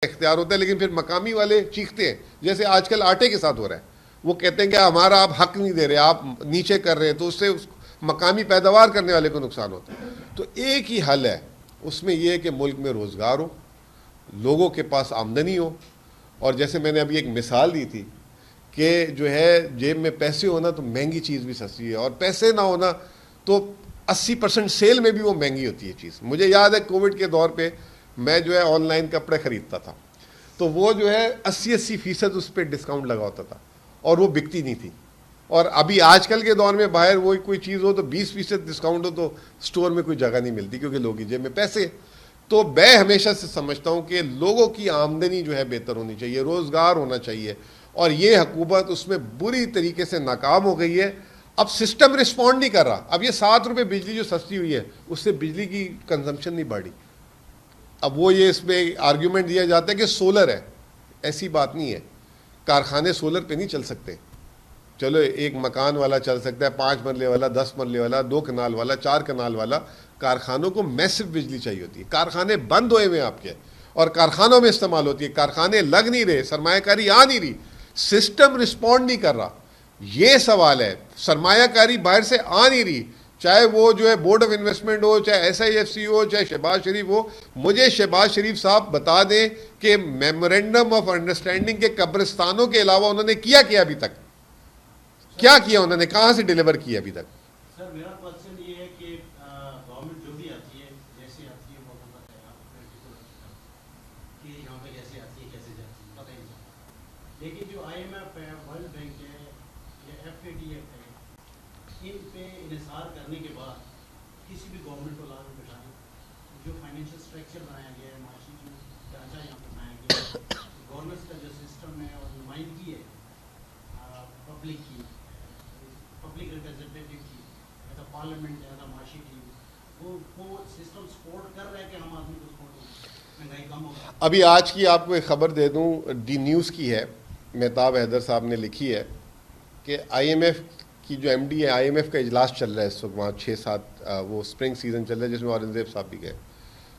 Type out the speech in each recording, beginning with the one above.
इख्तियार होता है, लेकिन फिर मकामी वाले चीखते हैं, जैसे आजकल आटे के साथ हो रहा है। वो कहते हैं कि हमारा आप हक नहीं दे रहे, आप नीचे कर रहे हैं, तो उससे मकामी पैदावार करने वाले को नुकसान होता है। तो एक ही हल है, उसमें यह है कि मुल्क में रोज़गार हो, लोगों के पास आमदनी हो। और जैसे मैंने अभी एक मिसाल दी थी कि जो है जेब में पैसे होना तो महंगी चीज़ भी सस्ती है, और पैसे ना होना तो 80% सेल में भी वो महंगी होती है चीज़। मुझे याद है कोविड के दौर पे मैं जो है ऑनलाइन कपड़े ख़रीदता था, तो वो जो है 80% उस पर डिस्काउंट लगा होता था और वो बिकती नहीं थी। और अभी आजकल के दौर में बाहर वो कोई चीज़ हो तो 20% डिस्काउंट हो तो स्टोर में कोई जगह नहीं मिलती, क्योंकि लोगों की जेब में पैसे। तो मैं हमेशा से समझता हूँ कि लोगों की आमदनी जो है बेहतर होनी चाहिए, रोज़गार होना चाहिए, और ये हुकूमत उसमें बुरी तरीके से नाकाम हो गई है। अब सिस्टम रिस्पॉन्ड नहीं कर रहा। अब ये 7 रुपये बिजली जो सस्ती हुई है उससे बिजली की कंजम्पशन नहीं बढ़ी। अब वो ये इसमें आर्ग्यूमेंट दिया जाता है कि सोलर है, ऐसी बात नहीं है। कारखाने सोलर पे नहीं चल सकते। चलो एक मकान वाला चल सकता है, 5 मरले वाला, 10 मरले वाला, 2 कनाल वाला, 4 कनाल वाला। कारखानों को मैसिव बिजली चाहिए होती है। कारखाने बंद हुए हुए आपके, और कारखानों में इस्तेमाल होती है। कारखाने लग नहीं रहे, सरमायाकारी आ नहीं रही, सिस्टम रिस्पॉन्ड नहीं कर रहा। ये सवाल है, सरमायाकारी बाहर से आ नहीं रही, चाहे वो जो है बोर्ड ऑफ इन्वेस्टमेंट हो, चाहे SIFC हो, चाहे शहबाज शरीफ हो। मुझे शहबाज शरीफ साहब बता दें कि मेमोरेंडम ऑफ अंडरस्टैंडिंग के कब्रिस्तानों के अलावा उन्होंने किया अभी तक? क्या किया उन्होंने, कहां से डिलीवर किया अभी तक? सर मेरा क्वेश्चन ये है कि गवर्नमेंट जो भी आती है, जैसे आती है वो पता है कि यहाँ पे कैसे आती है, कैसे जाती है, पता ही नहीं चलता। लेकिन जो IMF है, वर्ल्ड बैंक है या FATF है, इन पे इन्हिसार करने के बाद किसी भी गवर्नमेंट को लाभ उठाने, जो फाइनेंशियल स्ट्रक्चर बनाया गया है, माशी जो ढांचा यहाँ पर बनाया गया है, गवर्नेंस का जो सिस्टम है और नुमाइंदगी है पब्लिक की, पब्लिक रिप्रेजेंटेटिव की, या तो पार्लियामेंट या तो माशी की, वो सिस्टम सपोर्ट कर रहा है कि हम आदमी को सपोर्ट हो, महंगाई कम होगा। अभी आज की आपको एक खबर दे दूं, डी न्यूज़ की है, मेहताब हैदर साहब ने लिखी है कि IMF की जो MD है, IMF का इजलास चल रहा है इस वक्त वहाँ 6-7 वो स्प्रिंग सीजन चल रहा है, जिसमें औरंगजेब साहब भी गए।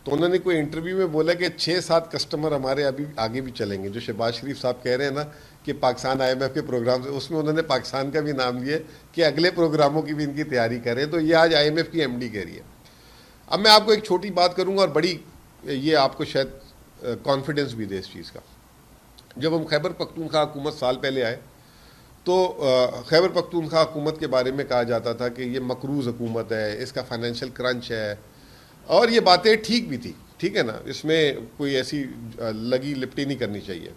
तो उन्होंने कोई इंटरव्यू में बोला कि 6-7 कस्टमर हमारे अभी आगे भी चलेंगे। जो शहबाज शरीफ साहब कह रहे हैं ना कि पाकिस्तान IMF के प्रोग्राम से, उसमें उन्होंने पाकिस्तान का भी नाम लिया कि अगले प्रोग्रामों की भी इनकी तैयारी करें। तो ये आज IMF की MD कह रही है। अब मैं आपको एक छोटी बात करूँगा और बड़ी, ये आपको शायद कॉन्फिडेंस भी दे इस चीज़ का। जब हम खैबर पख्तूनख्वा हुकूमत साल पहले आए तो खैबर पख्तूनख्वा हुकूमत के बारे में कहा जाता था कि ये मकरूज़ हुकूमत है, इसका फाइनेंशियल क्रंच है, और ये बातें ठीक भी थी, ठीक है ना, इसमें कोई ऐसी लगी लिपटी नहीं करनी चाहिए।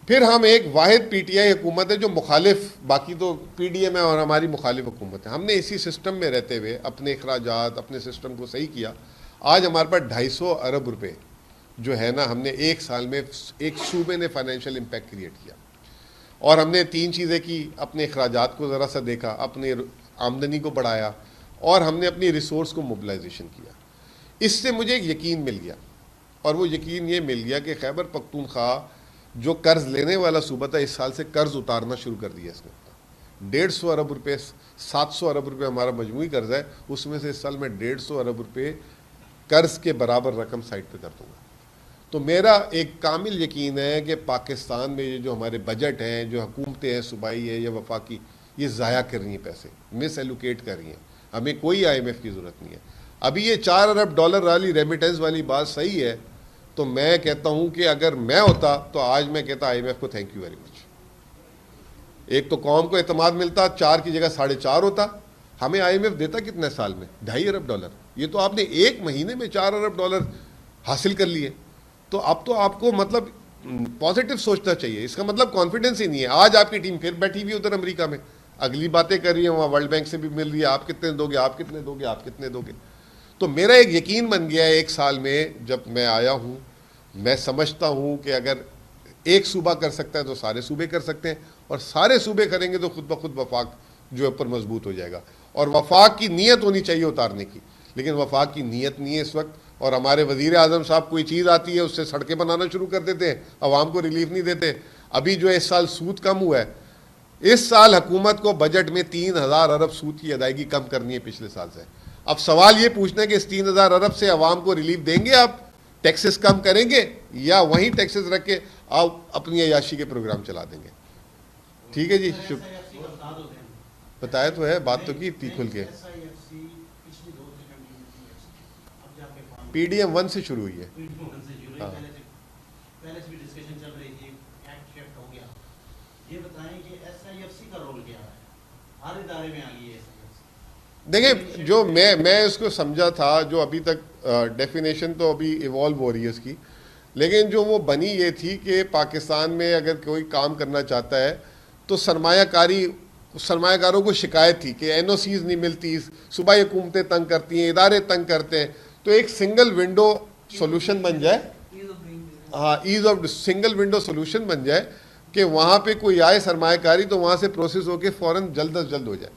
फिर हम एक वाहिद PTI हुकूमत है जो मुखालिफ, बाकी तो PDM है और हमारी मुखालिफ हुकूमत है। हमने इसी सिस्टम में रहते हुए अपने अखराजात, अपने सिस्टम को सही किया। आज हमारे पास 250 अरब रुपये जो है ना, हमने एक साल में एक सूबे ने फाइनेंशियल इम्पैक्ट क्रिएट किया। और हमने 3 चीज़ें की, अपने अखराजात को ज़रा सा देखा, अपने आमदनी को बढ़ाया, और हमने अपनी रिसोर्स को मोबिलाइजेशन किया। इससे मुझे एक यकीन मिल गया, और वो यकीन ये मिल गया कि खैबर पख्तूनख्वा जो कर्ज़ लेने वाला सूबा था, इस साल से कर्ज़ उतारना शुरू कर दिया इसने। 150 अरब रुपये, 700 अरब रुपये हमारा मजमूई कर्ज़ है, उसमें से इस साल मैं 150 अरब रुपये कर्ज़ के बराबर रकम साइड पर कर दूँगा। तो मेरा एक कामिल यकीन है कि पाकिस्तान में ये जो हमारे बजट हैं, जो हुकूमतें हैं, सूबाई है या वफाकी, ये ज़ाया कर रही हैं, पैसे मिस एलोकेट कर रही हैं। हमें कोई IMF की ज़रूरत नहीं है। अभी ये $4 अरब वाली रेमिटेंस वाली बात सही है, तो मैं कहता हूँ कि अगर मैं होता तो आज मैं कहता IMF को थैंक यू वेरी मच। एक तो कौम को एतमाद मिलता, 4 की जगह 4.5 होता। हमें IMF देता कितने साल में? $2.5 अरब। ये तो आपने एक महीने में $4 अरब हासिल कर लिए। तो अब तो आपको मतलब पॉजिटिव सोचना चाहिए। इसका मतलब कॉन्फिडेंस ही नहीं है। आज आपकी टीम फिर बैठी हुई उधर अमेरिका में, अगली बातें कर रही है, वहाँ वर्ल्ड बैंक से भी मिल रही है, आप कितने दोगे, आप कितने दोगे, आप कितने दोगे। तो मेरा एक यकीन बन गया है, एक साल में जब मैं आया हूँ, मैं समझता हूँ कि अगर एक सूबा कर सकता है तो सारे सूबे कर सकते हैं, और सारे सूबे करेंगे तो खुद ब खुद वफाक जो ऊपर मजबूत हो जाएगा। और वफाक की नीयत होनी चाहिए उतारने की, लेकिन वफाक की नीयत नहीं है इस वक्त। और हमारे वज़ीर आज़म साहब कोई चीज़ आती है उससे सड़कें बनाना शुरू कर देते हैं, आवाम को रिलीफ नहीं देते। अभी जो है इस साल सूद कम हुआ है, इस साल हुकूमत को बजट में 3000 अरब सूद की अदायगी कम करनी है पिछले साल से। अब सवाल ये पूछना है कि इस 3000 अरब से आवाम को रिलीफ देंगे आप, टैक्सेस कम करेंगे या वहीं टैक्सेस रख के आप अपनी अयाशी के प्रोग्राम चला देंगे। ठीक है जी, शुभ SIFC का बता दो दें। बताया तो है, बात तो की थी खुल के। SIFC पिछली 2-3 MD में थी ऐसी। अब जाके फॉर्म PDM 1 से शुरू हुई है। PDM 1 से जुड़ी, हाँ। पहले से भी डिस्कशन चल रही थी, एक्ट शिफ्ट हो गया। ये बताएं कि SIFC का रोल क्या है? हर इदारे में आ गई है SIFC। देखिए, जो मैं इसको समझा था, जो अभी तक डेफिनेशन तो अभी इवॉल्व हो रही है इसकी, लेकिन जो वो बनी ये थी कि पाकिस्तान में अगर कोई काम करना चाहता है तो सरमायाकारों को शिकायत थी कि NOCs नहीं मिलती, सूबाई हुकूमतें तंग करती हैं, इदारे तंग करते हैं, तो एक सिंगल विंडो सोल्यूशन बन जाए। हाँ, ease of single window solution बन जाए कि वहाँ पे कोई आए सरमायाकारी तो वहाँ से प्रोसेस होके फ़ौरन जल्द अज जल्द हो जाए।